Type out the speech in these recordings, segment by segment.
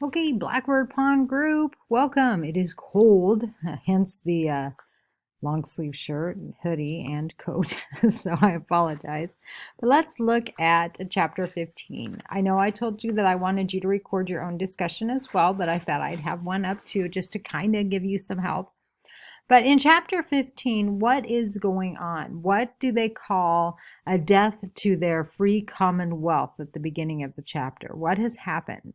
Okay, Blackbird Pond group, welcome. It is cold, hence the long sleeve shirt, and hoodie, and coat. So I apologize. But let's look at chapter 15. I know I told you that I wanted you to record your own discussion as well, but I thought I'd have one up too just to kind of give you some help. But in chapter 15, what is going on? What do they call a death to their free commonwealth at the beginning of the chapter? What has happened?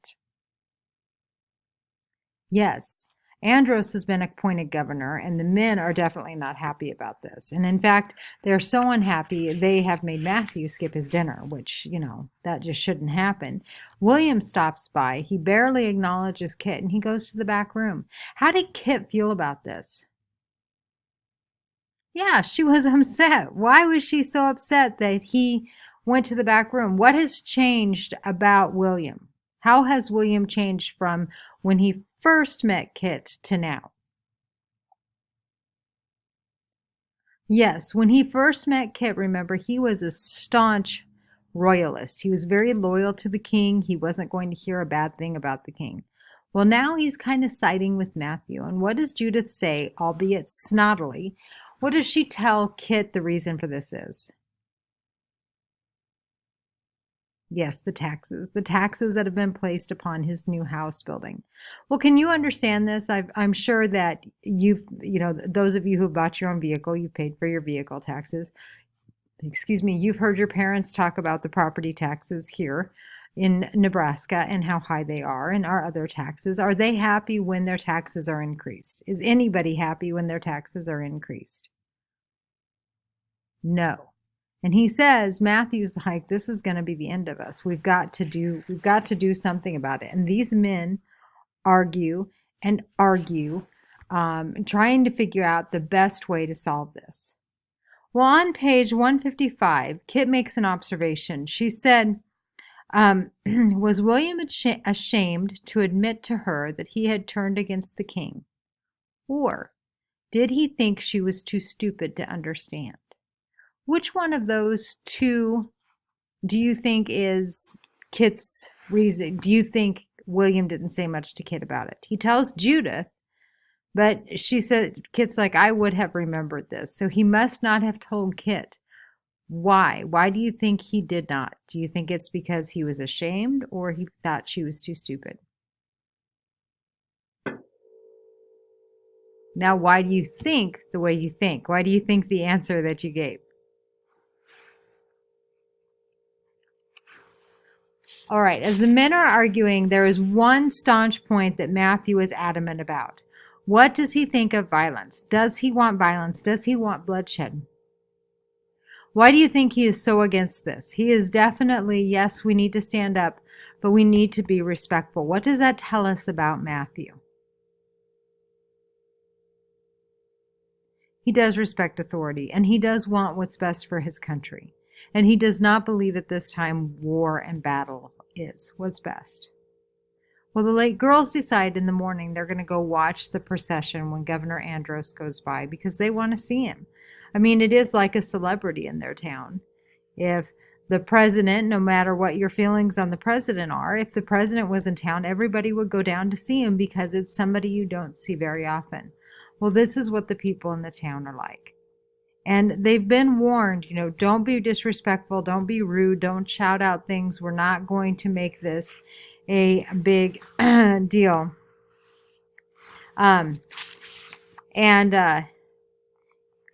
Yes, Andros has been appointed governor, and the men are definitely not happy about this. And in fact, they're so unhappy they have made Matthew skip his dinner, which, that just shouldn't happen. William stops by. He barely acknowledges Kit, and he goes to the back room. How did Kit feel about this? Yeah, she was upset. Why was she so upset that he went to the back room? What has changed about William? How has William changed from when he first met Kit to now? Yes, when he first met Kit, remember, he was a staunch royalist. He was very loyal to the king. He wasn't going to hear a bad thing about the king. Well, now he's kind of siding with Matthew. And what does Judith say, albeit snottily? What does she tell Kit the reason for this is? Yes, the taxes that have been placed upon his new house building. Well, can you understand this? I'm sure that those of you who bought your own vehicle, you paid for your vehicle taxes. Excuse me, you've heard your parents talk about the property taxes here in Nebraska and how high they are and our other taxes. Are they happy when their taxes are increased? Is anybody happy when their taxes are increased? No. And he says, Matthew's like, this is going to be the end of us. We've got to do something about it. And these men argue and argue, trying to figure out the best way to solve this. Well, on page 155, Kit makes an observation. She said, was William ashamed to admit to her that he had turned against the king? Or did he think she was too stupid to understand? Which one of those two do you think is Kit's reason? Do you think William didn't say much to Kit about it? He tells Judith, but she said, Kit's like, I would have remembered this. So he must not have told Kit. Why? Why do you think he did not? Do you think it's because he was ashamed or he thought she was too stupid? Now, why do you think the way you think? Why do you think the answer that you gave? All right, as the men are arguing, there is one staunch point that Matthew is adamant about. What does he think of violence? Does he want violence? Does he want bloodshed? Why do you think he is so against this? He is definitely, yes, we need to stand up, but we need to be respectful. What does that tell us about Matthew? He does respect authority, and he does want what's best for his country. And he does not believe at this time war and battle is what's best. Well, the late girls decide in the morning they're going to go watch the procession when Governor Andros goes by because they want to see him. I mean, it is like a celebrity in their town. If the president, no matter what your feelings on the president are, if the president was in town, everybody would go down to see him because it's somebody you don't see very often. Well, this is what the people in the town are like. And they've been warned, don't be disrespectful, don't be rude, don't shout out things. We're not going to make this a big deal. And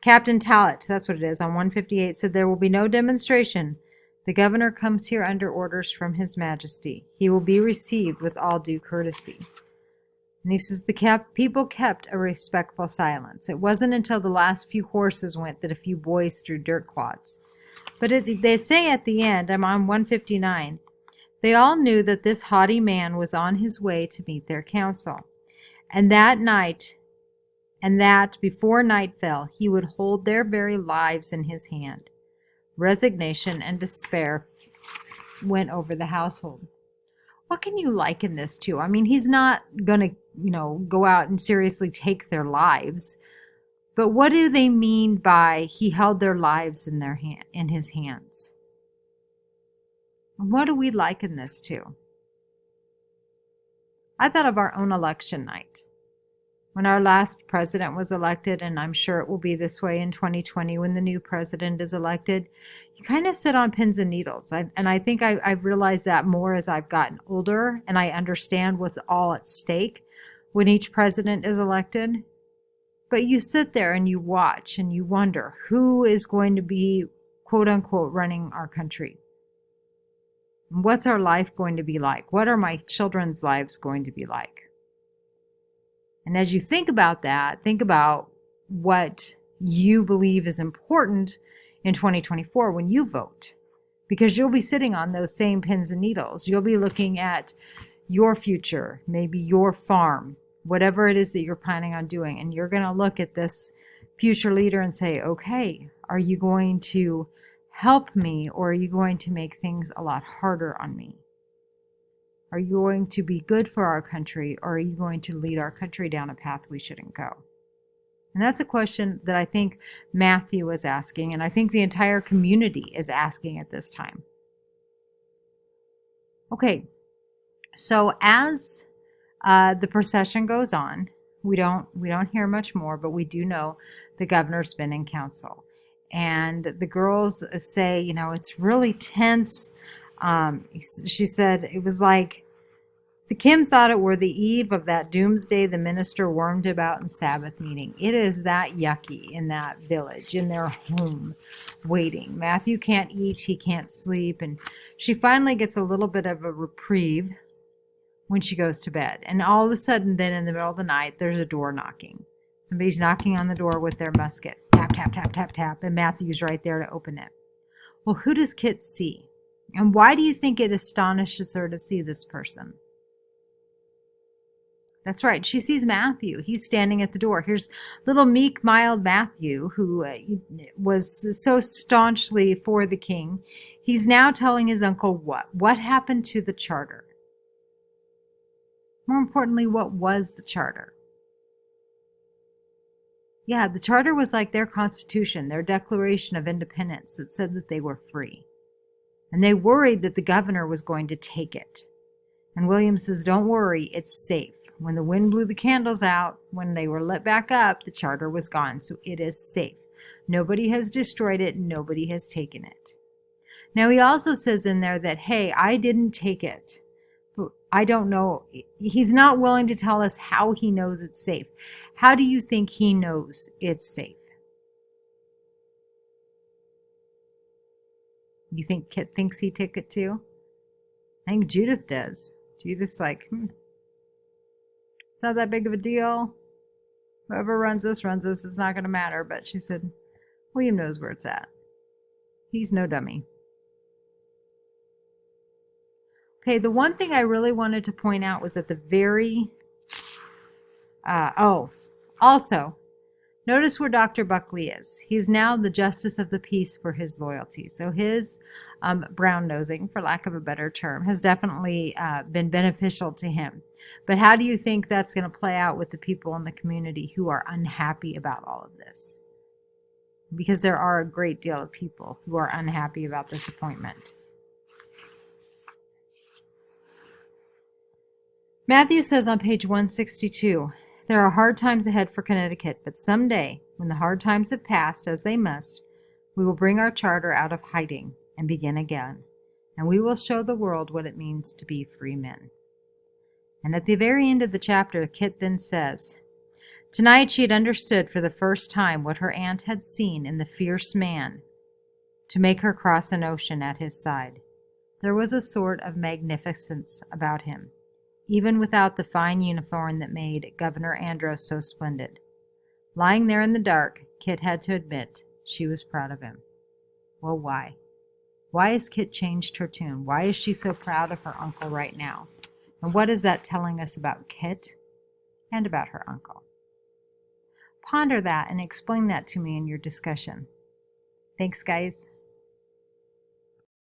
Captain Tallet, that's what it is, on 158 said, there will be no demonstration. The governor comes here under orders from His Majesty. He will be received with all due courtesy. And he says the people kept a respectful silence. It wasn't until the last few horses went that a few boys threw dirt clods. But they say at the end, I'm on 159, they all knew that this haughty man was on his way to meet their council. And that before night fell, he would hold their very lives in his hand. Resignation and despair went over the household. What can you liken this to? I mean, he's not going to, go out and seriously take their lives. But what do they mean by he held their lives in his hands? What do we liken this to? I thought of our own election night. When our last president was elected, and I'm sure it will be this way in 2020 when the new president is elected, you kind of sit on pins and needles. I think I've realized that more as I've gotten older and I understand what's all at stake when each president is elected. But you sit there and you watch and you wonder who is going to be, quote unquote, running our country. What's our life going to be like? What are my children's lives going to be like? And as you think about that, think about what you believe is important in 2024 when you vote, because you'll be sitting on those same pins and needles. You'll be looking at your future, maybe your farm, whatever it is that you're planning on doing. And you're going to look at this future leader and say, okay, are you going to help me, or are you going to make things a lot harder on me? Are you going to be good for our country, or are you going to lead our country down a path we shouldn't go? And that's a question that I think Matthew is asking, and I think the entire community is asking at this time. Okay, so as the procession goes on, we don't hear much more, but we do know the governor's been in council. And the girls say, it's really tense. She said it was like the Kim thought it were the eve of that doomsday the minister wormed about in Sabbath meeting. It is that yucky in that village, in their home, waiting. Matthew can't eat, he can't sleep, and she finally gets a little bit of a reprieve when she goes to bed. And all of a sudden, then in the middle of the night, there's a door knocking. Somebody's knocking on the door with their musket. Tap, tap, tap, tap, tap, and Matthew's right there to open it. Well, who does Kit see? And why do you think it astonishes her to see this person? That's right. She sees Matthew. He's standing at the door. Here's little meek, mild Matthew, who was so staunchly for the king. He's now telling his uncle what? What happened to the charter? More importantly, what was the charter? Yeah, the charter was like their constitution, their declaration of independence that said that they were free. And they worried that the governor was going to take it. And William says, don't worry, it's safe. When the wind blew the candles out, when they were lit back up, the charter was gone, so it is safe. Nobody has destroyed it, nobody has taken it. Now he also says in there that, hey, I didn't take it. I don't know. He's not willing to tell us how he knows it's safe. How do you think he knows it's safe? You think Kit thinks he took it too? I think Judith does. Judith's like, it's not that big of a deal. Whoever runs this, it's not going to matter. But she said, William knows where it's at. He's no dummy. Okay, the one thing I really wanted to point out was at the very... also, notice where Dr. Buckley is. He's now the Justice of the Peace for his loyalty. So his brown-nosing, for lack of a better term, has definitely been beneficial to him. But how do you think that's going to play out with the people in the community who are unhappy about all of this? Because there are a great deal of people who are unhappy about this appointment. Matthew says on page 162, there are hard times ahead for Connecticut, but someday, when the hard times have passed, as they must, we will bring our charter out of hiding and begin again, and we will show the world what it means to be free men. And at the very end of the chapter, Kit then says, tonight she had understood for the first time what her aunt had seen in the fierce man to make her cross an ocean at his side. There was a sort of magnificence about him, even without the fine uniform that made Governor Andros so splendid. Lying there in the dark, Kit had to admit she was proud of him. Well, why? Why has Kit changed her tune? Why is she so proud of her uncle right now? And what is that telling us about Kit and about her uncle? Ponder that and explain that to me in your discussion. Thanks, guys.